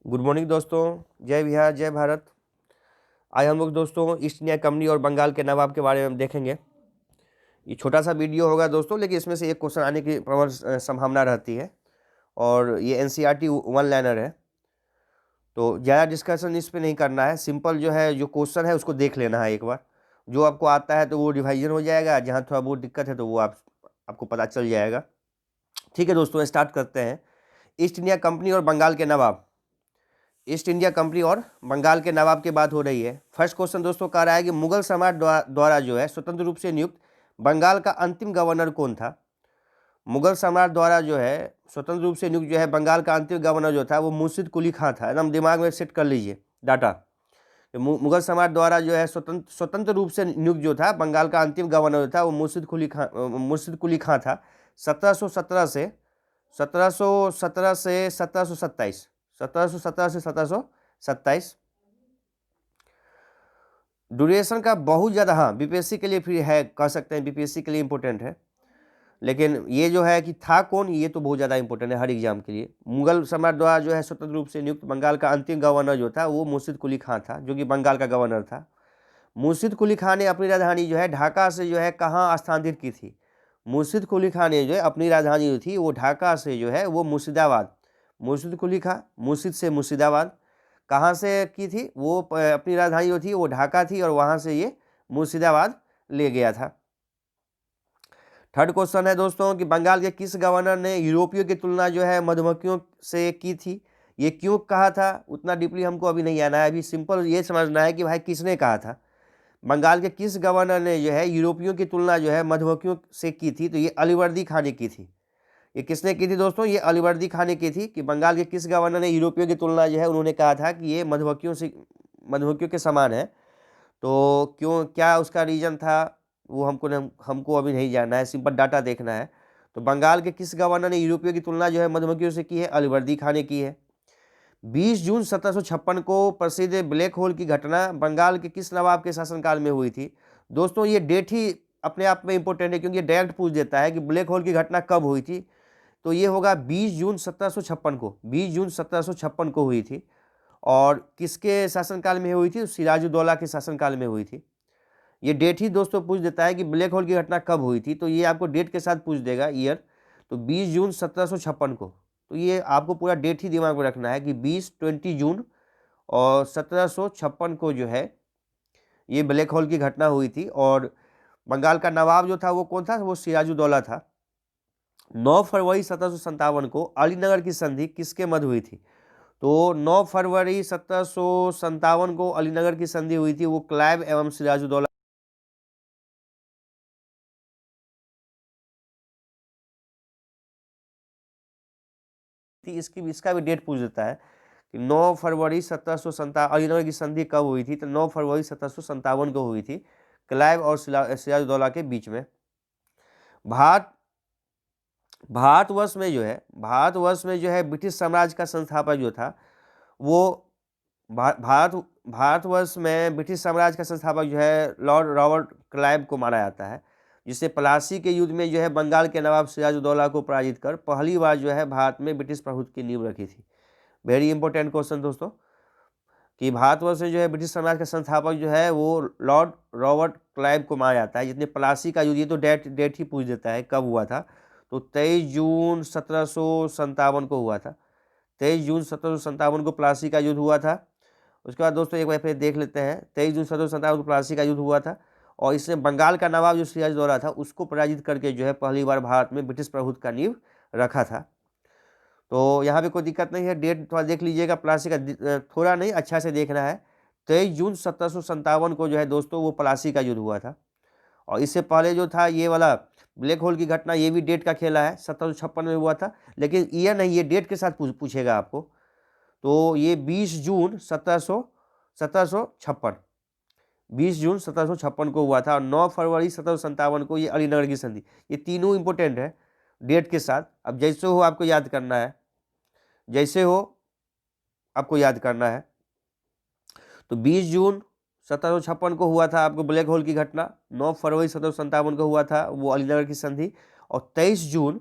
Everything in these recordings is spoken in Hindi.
गुड मॉर्निंग दोस्तों। जय बिहार जय भारत। आज हम लोग दोस्तों ईस्ट इंडिया कंपनी और बंगाल के नवाब के बारे में देखेंगे। ये छोटा सा वीडियो होगा दोस्तों, लेकिन इसमें से एक क्वेश्चन आने की प्रबल संभावना रहती है और ये एनसीईआरटी वन लाइनर है, तो ज़्यादा डिस्कशन इस पे नहीं करना है। सिंपल जो है जो क्वेश्चन है उसको देख लेना है एक बार। जो आपको आता है तो वो रिवाइजन हो जाएगा, जहाँ थोड़ा बहुत दिक्कत है तो वो आपको पता चल जाएगा। ठीक है दोस्तों, स्टार्ट करते हैं। ईस्ट इंडिया कंपनी और बंगाल के नवाब। ईस्ट इंडिया कंपनी और बंगाल के नवाब की बात हो रही है। फर्स्ट क्वेश्चन दोस्तों कह रहा है कि मुगल सम्राट द्वारा जो है स्वतंत्र रूप से नियुक्त बंगाल का अंतिम गवर्नर कौन था। मुगल सम्राट द्वारा जो है स्वतंत्र रूप से नियुक्त जो है बंगाल का अंतिम गवर्नर जो था वो मुर्शिद कुली खां था। एकदम दिमाग में सेट कर लीजिए डाटा। मुगल सम्राट द्वारा जो है स्वतंत्र रूप से नियुक्त जो था बंगाल का अंतिम गवर्नर जो था वो मुर्शिद कुली खां था। 1717 से 1727 1727। ड्यूरेशन का बहुत ज़्यादा, हाँ बीपीएससी के लिए फिर है, कह सकते हैं बीपीएससी के लिए इंपॉर्टेंट है, लेकिन ये जो है कि था कौन, ये तो बहुत ज़्यादा इंपॉर्टेंट है हर एग्जाम के लिए। मुगल सम्राट द्वारा जो है स्वतंत्र रूप से नियुक्त बंगाल का अंतिम गवर्नर जो था वो मुर्शिद कुली खां था, जो कि बंगाल का गवर्नर था। मुर्शिद कुली खां ने अपनी राजधानी जो है ढाका से जो है कहाँ स्थानांतरित की थी। मुर्शिद कुली खां ने जो है अपनी राजधानी जो थी वो ढाका से जो है वो मुर्शिदाबाद, मुर्शिद कुली खां मुर्शिद से मुर्शिदाबाद कहाँ से की थी, वो अपनी राजधानी जो थी वो ढाका थी और वहाँ से ये मुर्शिदाबाद ले गया था। थर्ड क्वेश्चन है दोस्तों कि बंगाल के किस गवर्नर ने यूरोपियों की तुलना जो है मधुमक्खियों से की थी। ये क्यों कहा था उतना डीपली हमको अभी नहीं आना है, अभी सिंपल ये समझना है कि भाई किसने कहा था। बंगाल के किस गवर्नर ने जो है यूरोपियों की तुलना जो है मधुमक्खियों से की थी, तो ये अलीवर्दी खां ने की थी। ये किसने की थी दोस्तों, ये अलीवर्दी खां ने की थी कि बंगाल के किस गवर्नर ने यूरोपियों की तुलना जो है उन्होंने कहा था कि ये मधुमक्खियों के समान है। तो क्यों, क्या उसका रीजन था वो हमको अभी नहीं जानना है, सिंपल डाटा देखना है। तो बंगाल के किस गवर्नर ने यूरोपियों की तुलना जो है मधुमक्खियों से की है, अलीवर्दी खां ने की है। 20 जून 1756 को प्रसिद्ध ब्लैक होल की घटना बंगाल के किस नवाब के शासनकाल में हुई थी। दोस्तों ये डेट ही अपने आप में इंपॉर्टेंट है, क्योंकि ये डायरेक्ट पूछ देता है कि ब्लैक होल की घटना कब हुई थी। तो ये होगा 20 जून 1756 को, 20 जून 1756 को हुई थी। और किसके शासनकाल में हुई थी, सिराजुद्दौला के शासनकाल में हुई थी। ये डेट ही दोस्तों पूछ देता है कि ब्लैक होल की घटना कब हुई थी, तो ये आपको डेट के साथ पूछ देगा ईयर। तो 20 जून 1756 को, तो ये आपको पूरा डेट ही दिमाग में रखना है कि 20 जून और 1756 को जो है ये ब्लैक होल की घटना हुई थी। और बंगाल का नवाब जो था वो कौन था, वो सिराजुद्दौला था। 9 फरवरी 1757 को अलीनगर की संधि किसके मध्य हुई थी। तो 9 फरवरी 1757 को अलीनगर की संधि हुई थी, वो क्लाइव एवं सिराजुद्दौला। इसका भी डेट पूछ देता है कि 9 फरवरी 1757 अलीनगर की संधि कब हुई थी, तो 9 फरवरी 1757 को हुई थी, क्लाइव और सिराजुद्दौला के बीच में। भारत भारतवर्ष में जो है ब्रिटिश साम्राज्य का संस्थापक जो था वो भारतवर्ष में ब्रिटिश साम्राज्य का संस्थापक जो है लॉर्ड रॉबर्ट क्लाइव को माना जाता है, जिससे प्लासी के युद्ध में जो है बंगाल के नवाब सिराजुद्दौला को पराजित कर पहली बार जो है भारत में ब्रिटिश प्रभुत्व की नींव रखी थी। वेरी इंपॉर्टेंट क्वेश्चन दोस्तों कि भारतवर्ष में जो है ब्रिटिश साम्राज्य का संस्थापक जो है वो लॉर्ड रॉबर्ट क्लाइव को माना जाता है, जितने प्लासी का युद्ध, ये तो डेट ही पूछ देता है कब हुआ था। तो 23 जून 1757 को हुआ था। 23 जून 1757 को प्लासी का युद्ध हुआ था। उसके बाद दोस्तों एक बार फिर देख लेते हैं, 23 जून 1757 को प्लासी का युद्ध हुआ था और इसने बंगाल का नवाब जो सिराजुद्दौला था उसको पराजित करके जो है पहली बार भारत में ब्रिटिश प्रभुत्व का नींव रखा था। तो यहाँ पे कोई दिक्कत नहीं है, डेट थोड़ा देख लीजिएगा, प्लासी का थोड़ा नहीं अच्छा से देखना है। 23 जून 1757 को जो है दोस्तों वो प्लासी का युद्ध हुआ था। और इससे पहले जो था ये वाला ब्लैक होल की घटना, ये भी डेट का खेला है, 1756 में हुआ था, लेकिन ईयर नहीं, ये डेट के साथ पूछेगा आपको। तो ये 20 जून 1756 20 जून 1756 को हुआ था। और 9 फरवरी 1757 को ये अलीनगर की संधि। ये तीनों इंपॉर्टेंट है डेट के साथ। अब जैसे हो आपको याद करना है, जैसे हो आपको याद करना है। तो 20 जून 1756 को हुआ था आपको ब्लैक होल की घटना, 9 फरवरी 1757 को हुआ था वो अलीनगर की संधि, और 23 जून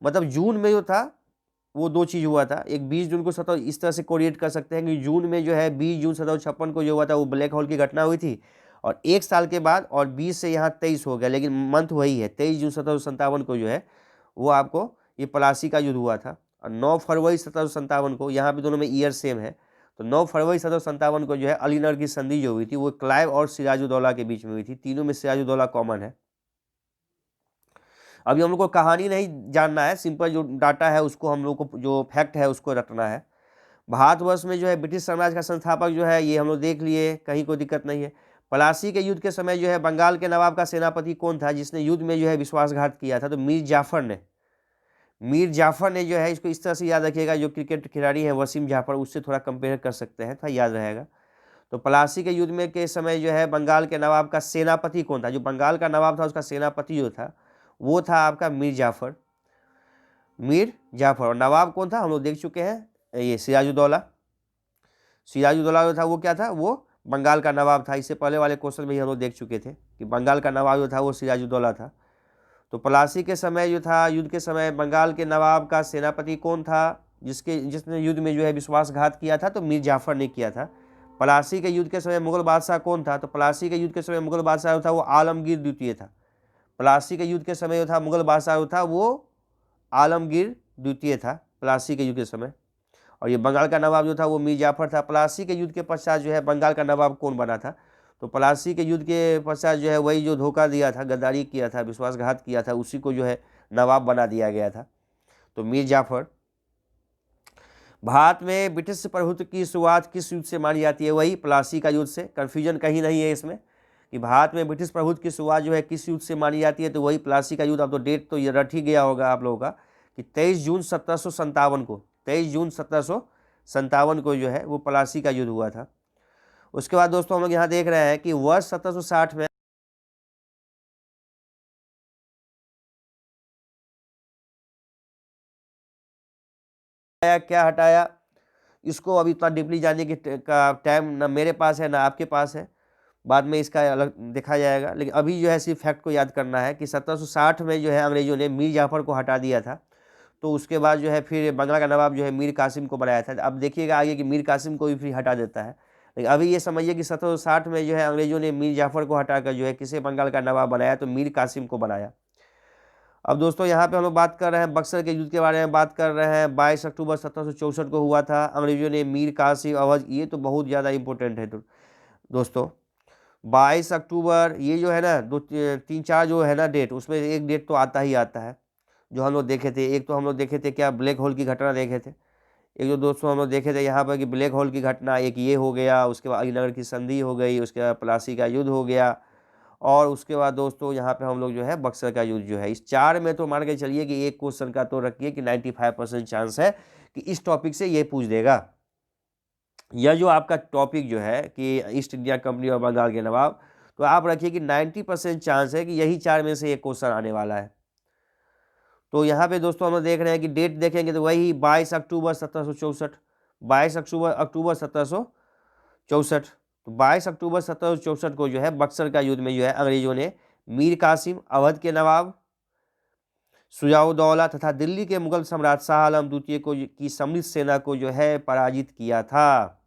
मतलब जून में जो था वो दो चीज़ हुआ था। एक 20 जून को इस तरह से कोरिलेट कर सकते हैं कि जून में जो है 20 जून 1756 को जो हुआ था वो ब्लैक होल की घटना हुई थी, और एक साल के बाद और 20 से यहाँ 23 हो गया, लेकिन मंथ वही है, 23 जून 1757 को जो है वो आपको ये प्लासी का युद्ध हुआ था। और 9 फरवरी 1757 को, यहाँ पे दोनों में ईयर सेम है, तो 9 फरवरी 1757 को जो है अलीनगर की संधि जो हुई थी वो क्लाइव और सिराजुद्दौला के बीच में हुई थी। तीनों में सिराजुद्दौला कॉमन है। अभी हम लोग को कहानी नहीं जानना है, सिंपल जो डाटा है उसको हम लोग को, जो फैक्ट है उसको रटना है। भारतवर्ष में जो है ब्रिटिश साम्राज्य का संस्थापक जो है ये हम लोग देख लिए, कहीं कोई दिक्कत नहीं है। प्लासी के युद्ध के समय जो है बंगाल के नवाब का सेनापति कौन था जिसने युद्ध में जो है विश्वासघात किया था? तो मीर जाफर ने। मीर जाफर ने जो है, इसको इस तरह से याद रखिएगा, जो क्रिकेट खिलाड़ी है वसीम जाफर, उससे थोड़ा कंपेयर कर सकते हैं, थोड़ा याद रहेगा। तो प्लासी के युद्ध में के समय जो है बंगाल के नवाब का सेनापति कौन था? जो बंगाल का नवाब था उसका सेनापति जो था वो था आपका मीर जाफर। मीर जाफर। और नवाब कौन था हम लोग देख चुके हैं, ये सिराजुद्दौला। सिराजुद्दौला जो था वो क्या था? वो बंगाल का नवाब था। इससे पहले वाले क्वेश्चन में ही हम लोग देख चुके थे कि बंगाल का नवाब जो था वो सिराजुद्दौला था। तो प्लासी के समय जो था, युद्ध के समय बंगाल के नवाब का सेनापति कौन था जिसने युद्ध में जो है विश्वासघात किया था? तो मीर जाफर ने किया था। प्लासी के युद्ध के समय मुगल बादशाह कौन था? तो प्लासी के युद्ध के समय मुगल बादशाह जो था वो आलमगीर द्वितीय था। प्लासी के युद्ध के समय जो था मुगल बादशाह जो था वो आलमगीर द्वितीय था प्लासी के युद्ध के समय। और ये बंगाल का नवाब जो था वो मीर जाफर था। प्लासी के युद्ध के पश्चात जो है बंगाल का नवाब कौन बना था? तो प्लासी के युद्ध के पश्चात जो है वही जो धोखा दिया था, गद्दारी किया था, विश्वासघात किया था, उसी को जो है नवाब बना दिया गया था, तो मीर जाफर। भारत में ब्रिटिश प्रभुत्व की शुरुआत किस युद्ध से मानी जाती है? वही प्लासी का युद्ध से। कन्फ्यूजन कहीं नहीं है इसमें कि भारत में ब्रिटिश प्रभुत्व की शुरुआत जो है किस युद्ध से मानी जाती है, तो वही प्लासी का युद्ध। अब तो डेट तो ये रट ही गया होगा आप लोगों का कि 23 जून 1757 को, 23 जून 1757 को जो है वो प्लासी का युद्ध हुआ था। उसके बाद दोस्तों हम लोग यहाँ देख रहे हैं कि वर्ष 1760 में क्या हटाया, इसको अभी इतना डीपली जानने का टाइम ना मेरे पास है ना आपके पास है, बाद में इसका अलग देखा जाएगा। लेकिन अभी जो है सिर्फ फैक्ट को याद करना है कि 1760 में जो है अंग्रेजों ने मीर जाफर को हटा दिया था। तो उसके बाद जो है फिर बंगाल का नवाब जो है मीर कासिम को बनाया था। अब देखिएगा आगे कि मीर कासिम को भी फिर हटा देता है। लेकिन अभी ये समझिए कि 1760 में जो है अंग्रेजों ने मीर जाफर को हटाकर जो है किसे बंगाल का नवाब बनाया? तो मीर कासिम को बनाया। अब दोस्तों यहाँ पे हम लोग बात कर रहे हैं बक्सर के युद्ध के बारे में बात कर रहे हैं। 22 अक्टूबर 1764 को हुआ था। अंग्रेजों ने मीर कासिम अवध, ये तो बहुत ज़्यादा इंपॉर्टेंट है दोस्तों। 22 अक्टूबर ये जो है ना, 2 3 4 जो है ना डेट, उसमें एक डेट तो आता ही आता है जो हम लोग देखे थे। एक तो हम लोग देखे थे क्या, ब्लैक होल की घटना देखे थे। एक जो दोस्तों हम लोग देखे थे यहाँ पर कि ब्लैक होल की घटना, एक ये हो गया, उसके बाद अलीनगर की संधि हो गई, उसके बाद प्लासी का युद्ध हो गया, और उसके बाद दोस्तों यहाँ पे हम लोग जो है बक्सर का युद्ध जो है। इस 4 में तो मान के चलिए कि एक क्वेश्चन का तो रखिए कि 95% चांस है कि इस टॉपिक से ये पूछ देगा। यह जो आपका टॉपिक जो है कि ईस्ट इंडिया कंपनी और बंगाल के नवाब, तो आप रखिए कि 90% चांस है कि यही 4 में से एक क्वेश्चन आने वाला है। तो यहाँ पे दोस्तों हम लोग देख रहे हैं कि डेट देखेंगे तो वही 22 अक्टूबर 1764, 22 अक्टूबर 1764। तो 22 अक्टूबर 1764 को जो है बक्सर का युद्ध में जो है अंग्रेजों ने मीर कासिम, अवध के नवाब सुजाउद्दौला तथा दिल्ली के मुगल सम्राट शाह आलम द्वितीय को की सम्मिलित सेना को जो है पराजित किया था।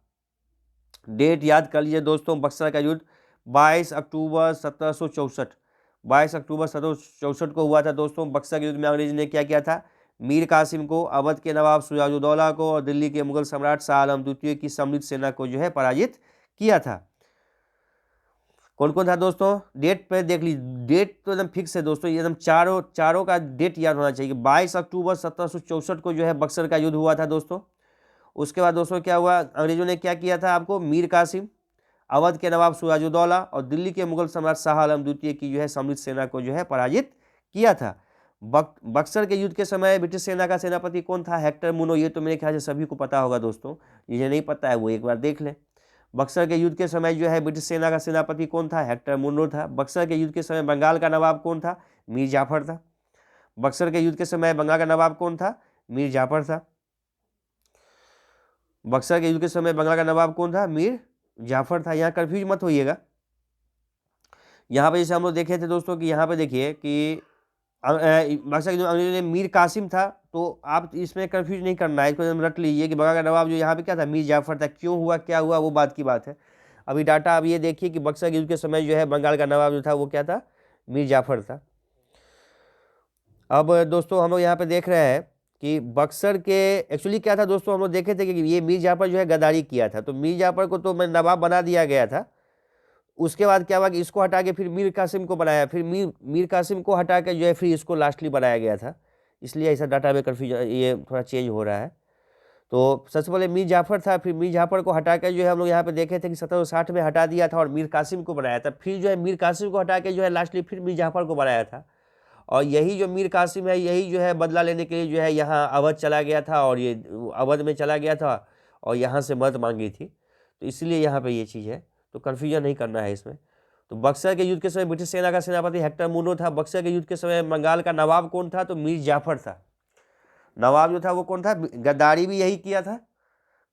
डेट याद कर लीजिए दोस्तों, बक्सर का युद्ध 22 अक्टूबर 1764, 22 अक्टूबर 1764 को हुआ था दोस्तों। बक्सर के युद्ध में अंग्रेज ने क्या किया था? मीर कासिम को, अवध के नवाब सुजाउद्दौला को और दिल्ली के मुगल सम्राट शाह आलम द्वितीय की सम्मिलित सेना को जो है पराजित किया था। कौन कौन था दोस्तों? डेट पे देख लीजिए, डेट तो एकदम फिक्स है दोस्तों, ये एकदम चारों का डेट याद होना चाहिए। 22 अक्टूबर 1764 को जो है बक्सर का युद्ध हुआ था दोस्तों। उसके बाद दोस्तों क्या हुआ, अंग्रेजों ने क्या किया था आपको? मीर कासिम, अवध के नवाब सिराजुद्दौला और दिल्ली के मुगल सम्राट शाह आलम द्वितीय की जो है सम्मिलित सेना को जो है पराजित किया था। बक्सर के युद्ध के समय ब्रिटिश सेना का सेनापति कौन था? हेक्टर मुनो। ये तो मेरे ख्याल से सभी को पता होगा दोस्तों, जिन्हें नहीं पता है वो एक बार देख लें। बक्सर के युद्ध के समय जो है ब्रिटिश सेना का सेनापति कौन था? हेक्टर मुनो था। बक्सर के युद्ध के समय बंगाल का नवाब कौन था? मीर जाफर था। बक्सर के युद्ध के समय बंगाल का नवाब कौन था? मीर जाफर था। बक्सर के युद्ध के समय बंगाल का नवाब कौन था? मीर जाफर था। यहाँ कंफ्यूज मत होइएगा। यहाँ पे जैसे हम लोग देखे थे दोस्तों कि यहाँ पे देखिए कि बक्सर के जो अंग्रेजों ने मीर कासिम था, तो आप इसमें कंफ्यूज नहीं करना है, इसको एकदम रट लीजिए कि बंगाल का नवाब जो यहाँ पे क्या था, मीर जाफर था। क्यों हुआ, क्या हुआ, वो बात की बात है। अभी डाटा अब ये देखिए कि बक्सर युद्ध के समय जो है बंगाल का नवाब जो था वो क्या था, मीर जाफर था। अब दोस्तों हम लोग यहाँ पे देख रहे हैं कि बक्सर के एक्चुअली क्या था दोस्तों, हम लोग देखे थे कि ये मीर जाफर जो है गद्दारी किया था, तो मीर जाफर को तो मैं नवाब बना दिया गया था। उसके बाद क्या हुआ कि इसको हटा के फिर मीर कासिम को बनाया, फिर मीर कासिम को हटा के जो है फिर इसको लास्टली बनाया गया था। इसलिए ऐसा डाटा में कन्फ्यूजन ये थोड़ा चेंज हो रहा है। तो सबसे पहले मीर जाफर था, फिर मीर जाफर को हटा के जो है हम लोग यहाँ पे देखे थे कि 1760 में हटा दिया था और मीर कासिम को बनाया था। फिर जो है मीर कासिम को हटा के जो है लास्टली फिर मीर जाफर को बनाया था। और यही जो मीर कासिम है, यही जो है बदला लेने के लिए जो है यहाँ अवध चला गया था, और ये अवध में चला गया था और यहाँ से मदद मांगी थी। तो इसलिए यहाँ पे ये चीज़ है, तो कन्फ्यूजन नहीं करना है इसमें। तो बक्सर के युद्ध के समय ब्रिटिश सेना का सेनापति हेक्टर मुनो था। बक्सर के युद्ध के समय बंगाल का नवाब कौन था, तो मीर जाफर था। नवाब जो था वो कौन था, गद्दारी भी यही किया था,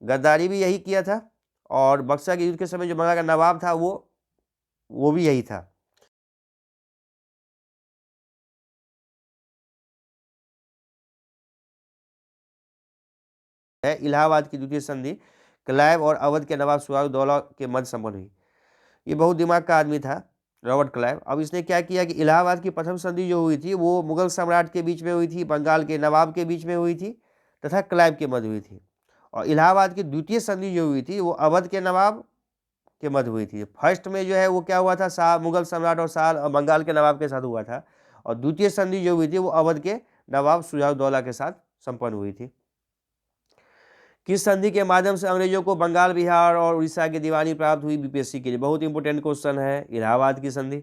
गद्दारी भी यही किया था, और बक्सर के युद्ध के समय जो बंगाल का नवाब था वो भी यही था। है इलाहाबाद की द्वितीय संधि क्लाइव और अवध के नवाब सुजाउद्दौला के मध्य संपन्न हुई। ये बहुत दिमाग का आदमी था रॉबर्ट क्लाइव। अब इसने क्या किया कि इलाहाबाद की प्रथम संधि जो हुई थी वो मुगल सम्राट के बीच में हुई थी, बंगाल के नवाब के बीच में हुई थी तथा क्लाइव के मध्य हुई थी। और इलाहाबाद की द्वितीय संधि जो हुई थी वो अवध के नवाब के मध्य हुई थी। फर्स्ट में जो है वो क्या हुआ था, शाह मुगल सम्राट और शाह बंगाल के नवाब के साथ हुआ था, और द्वितीय संधि जो हुई थी वो अवध के नवाब सुजाउद्दौला के साथ संपन्न हुई थी। किस संधि के माध्यम से अंग्रेजों को बंगाल, बिहार और उड़ीसा की दीवानी प्राप्त हुई, बीपीएससी के लिए बहुत इंपॉर्टेंट क्वेश्चन है। इलाहाबाद की संधि।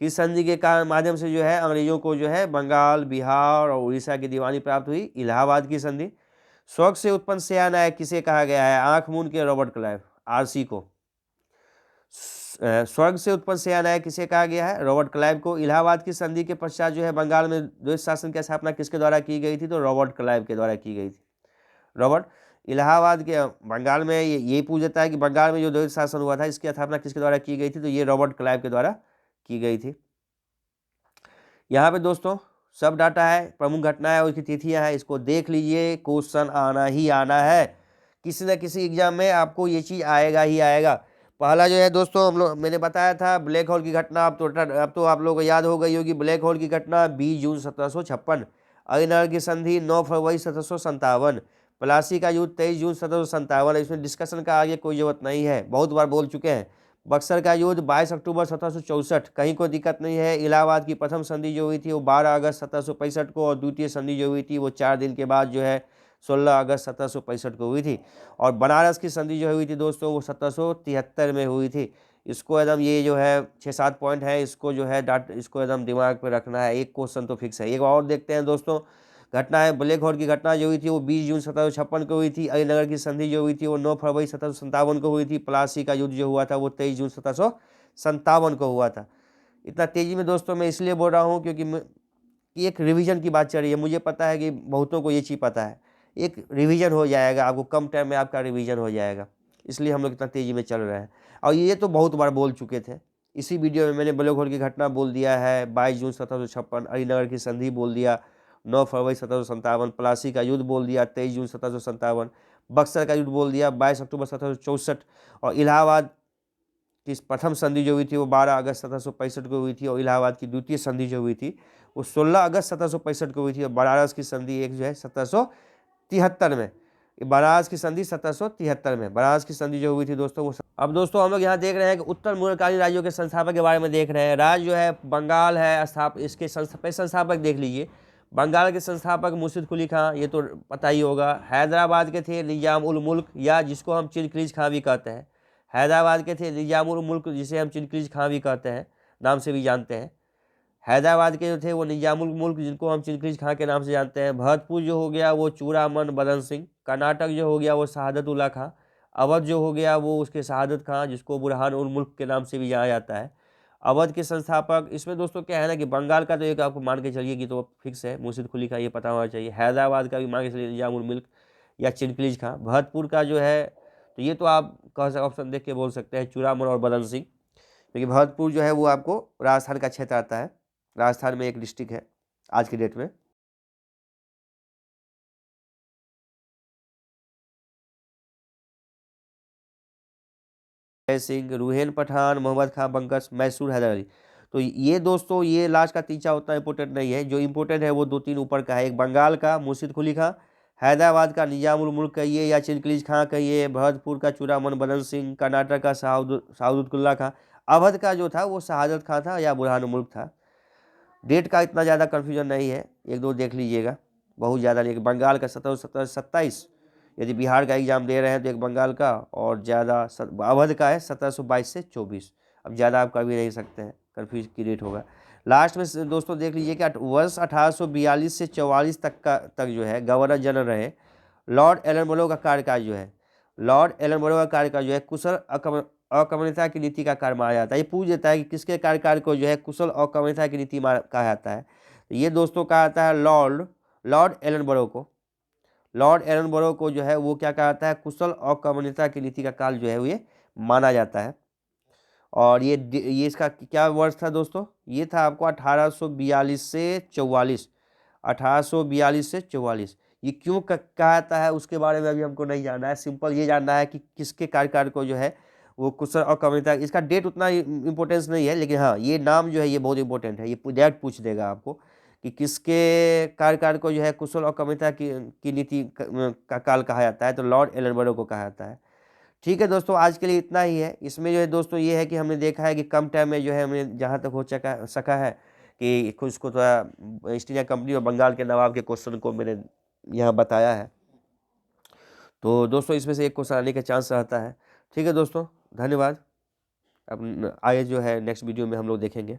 किस संधि के कारण माध्यम से जो है अंग्रेजों को जो है बंगाल, बिहार और उड़ीसा की दीवानी प्राप्त हुई, इलाहाबाद की संधि। स्वर्ग से उत्पन्न सेनानायक किसे कहा गया है, आंख मूंद के रॉबर्ट क्लाइव, आरसी को। स्वर्ग से उत्पन्न सेनानायक किसे कहा गया है, रॉबर्ट क्लाइव को। इलाहाबाद की संधि के पश्चात जो है बंगाल में द्वैत शासन की स्थापना किसके द्वारा की गई थी, तो रॉबर्ट क्लाइव के द्वारा की गई थी। रॉबर्ट इलाहाबाद के बंगाल में ये पूछ देता है कि बंगाल में जो द्वैत शासन हुआ था इसकी स्थापना किसके द्वारा की गई थी, तो ये रॉबर्ट क्लाइव के द्वारा की गई थी। यहाँ पे दोस्तों सब डाटा है, प्रमुख घटनाएं और उसकी तिथियां हैं, इसको देख लीजिए, क्वेश्चन आना ही आना है, किसी न किसी एग्जाम में आपको ये चीज़ आएगा ही आएगा। पहला जो है दोस्तों हम लोग मैंने बताया था ब्लैक होल की घटना, अब तो आप लोगों को याद हो गई होगी। ब्लैक होल की घटना 20 जून 1756, अरिनगर की संधि 9 फरवरी 1757, प्लासी का युद्ध 23 जून 1757। इसमें डिस्कशन का आगे कोई जरूरत नहीं है, बहुत बार बोल चुके हैं। बक्सर का युद्ध 22 अक्टूबर 1764, कहीं कोई दिक्कत नहीं है। इलाहाबाद की प्रथम संधि जो हुई थी वो 12 अगस्त 1765 को, और द्वितीय संधि जो हुई थी वो 4 दिन के बाद जो है 16 अगस्त 1765 को हुई थी। और बनारस की संधि जो हुई थी दोस्तों वो 1773 में हुई थी। इसको एकदम ये जो है 6-7 पॉइंट है, इसको जो है इसको एकदम दिमाग पे रखना है, एक क्वेश्चन तो फिक्स है। एक और देखते हैं दोस्तों घटना है, ब्लैक होल की घटना जो हुई थी वो 20 जून 1756 को हुई थी। अलीनगर की संधि जो हुई थी वो 9 फरवरी 1757 को हुई थी। प्लासी का युद्ध जो हुआ था वो 23 जून 1757 को हुआ था। इतना तेजी में दोस्तों मैं इसलिए बोल रहा हूँ क्योंकि एक रिवीजन की बात चल रही है, मुझे पता है कि बहुतों को ये चीज़ पता है, एक रिवीजन हो जाएगा, आपको कम टाइम में आपका रिवीजन हो जाएगा, इसलिए हम लोग इतना तेज़ी में चल रहे हैं। और ये तो बहुत बार बोल चुके थे, इसी वीडियो में मैंने ब्लैक होल की घटना बोल दिया है, 22 जून 1756, अलीनगर की संधि बोल दिया, 9 फरवरी 1757, प्लासी का युद्ध बोल दिया 23 जून 1757, बक्सर का युद्ध बोल दिया 22 अक्टूबर 1764, और इलाहाबाद की प्रथम संधि जो हुई थी वो 12 अगस्त 1765 को हुई थी, और इलाहाबाद की द्वितीय संधि जो हुई थी वो 16 अगस्त 1765 को हुई थी। और बनारस की संधि एक जो है 1773 में, बनारस की संधि 1773 में, बनारस की संधि जो हुई थी दोस्तों वो। अब दोस्तों हम लोग यहाँ देख रहे हैं कि उत्तर मुगलकालीन राज्यों के संस्थापक के बारे में देख रहे हैं। राज्य जो है बंगाल है, इसके संस्थापक देख लीजिए। बंगाल के संस्थापक मुर्शिद कुली खां, ये तो पता ही होगा। हैदराबाद के थे निजाम उल मुल्क, या जिसको हम चिनक्रीज खां भी कहते हैं। हैदराबाद के थे निजाम उल मुल्क, जिसे हम चिनक्रीज खां भी कहते हैं, नाम से भी जानते हैं। हैदराबाद के जो थे वो निजामुल मुल्क, जिनको हम चिनक्रीज खां के नाम से जानते हैं। भरतपुर जो हो गया वो चूड़ामन बदन सिंह। कर्नाटक जो हो गया वो शहादतुल्ला खां। अवध जो हो गया वो उसके शहादत खां, जिसको बुरहान उल मुल्क के नाम से भी जाना जाता है। अवध के संस्थापक, इसमें दोस्तों क्या है ना कि बंगाल का तो एक आपको मान के चलिए कि तो फिक्स है, मुर्शिद कुली खां, ये पता होना चाहिए। हैदराबाद का भी मान के चलिए निजामुल मुल्क या चिनक्रीज खां। भरतपुर का जो है तो ये तो आप ऑप्शन देख के बोल सकते हैं चूड़ामन और बदन सिंह, क्योंकि भरतपुर जो है वो आपको राजस्थान का क्षेत्र आता है, राजस्थान में एक डिस्ट्रिक्ट है। आज की डेट में। जय सिंह, रूहेन पठान, मोहम्मद खां बंकस, मैसूर हैदर अली। तो ये दोस्तों ये लास्ट का तीसरा उतना इंपॉर्टेंट नहीं है, जो इंपॉर्टेंट है वो 2-3 ऊपर का है। एक बंगाल का मुर्शिद कुली खां, हैदराबाद का निजामुल मुल्क कहिए या चिनकलीज खां कहिए, भरतपुर का चूड़ामन बदन सिंह, कर्नाटक का सहादुद्दौला खां, अवध का जो था वो शहादत खां था या बुरहान मुल्क था। डेट का इतना ज़्यादा कन्फ्यूजन नहीं है, 1-2 देख लीजिएगा, बहुत ज़्यादा नहीं। बंगाल का 17, 17, 27, यदि बिहार का एग्जाम दे रहे हैं तो एक बंगाल का, और ज़्यादा अवध का है 1722 से 24। अब ज़्यादा आप कभी नहीं सकते हैं, कन्फ्यूज की डेट होगा। लास्ट में दोस्तों देख लीजिए कि वर्ष 1842 से 44 तक जो है गवर्नर जनरल रहे लॉर्ड एलन का कार्यकाल जो है, लॉर्ड एलन का कार्यकाल जो है कुशल अकमनीयता की नीति का कार्य माना जाता है। ये पूछ देता है कि किसके कार्यकाल को जो है कुशल अकमनीयता की नीति कहा जाता है। तो ये दोस्तों कहा जाता है लॉर्ड एलन को। लॉर्ड एलन को जो है वो क्या कहा जाता है, कुशल अकमनीयता की नीति का काल जो है वो ये माना जाता है। और ये इसका क्या वर्ष था दोस्तों, ये था आपको 1842 से 44, 1842 से 44। ये क्यों कहा जाता है उसके बारे में अभी हमको नहीं जानना है, सिंपल ये जानना है कि किसके कार्यकाल को जो है वो कुशल और कम्युनिता। इसका डेट उतना इम्पोर्टेंस नहीं है, लेकिन हाँ ये नाम जो है ये बहुत इंपॉर्टेंट है, ये डायरेक्ट पूछ देगा आपको कि किसके कार्यकाल को जो है कुशल और कम्युनिता की नीति का काल कहा जाता है, तो लॉर्ड एलन को कहा जाता है। ठीक है दोस्तों, आज के लिए इतना ही है। इसमें जो है दोस्तों ये है कि हमने देखा है कि कम टाइम में जो है हमने जहाँ तक हो सका है कि कुछ को थोड़ा ईस्ट इंडिया कंपनी और बंगाल के नवाब के क्वेश्चन को मैंने यहाँ बताया है। तो दोस्तों इसमें से एक क्वेश्चन आने का चांस रहता है। ठीक है दोस्तों, धन्यवाद। अब आगे जो है नेक्स्ट वीडियो में हम लोग देखेंगे।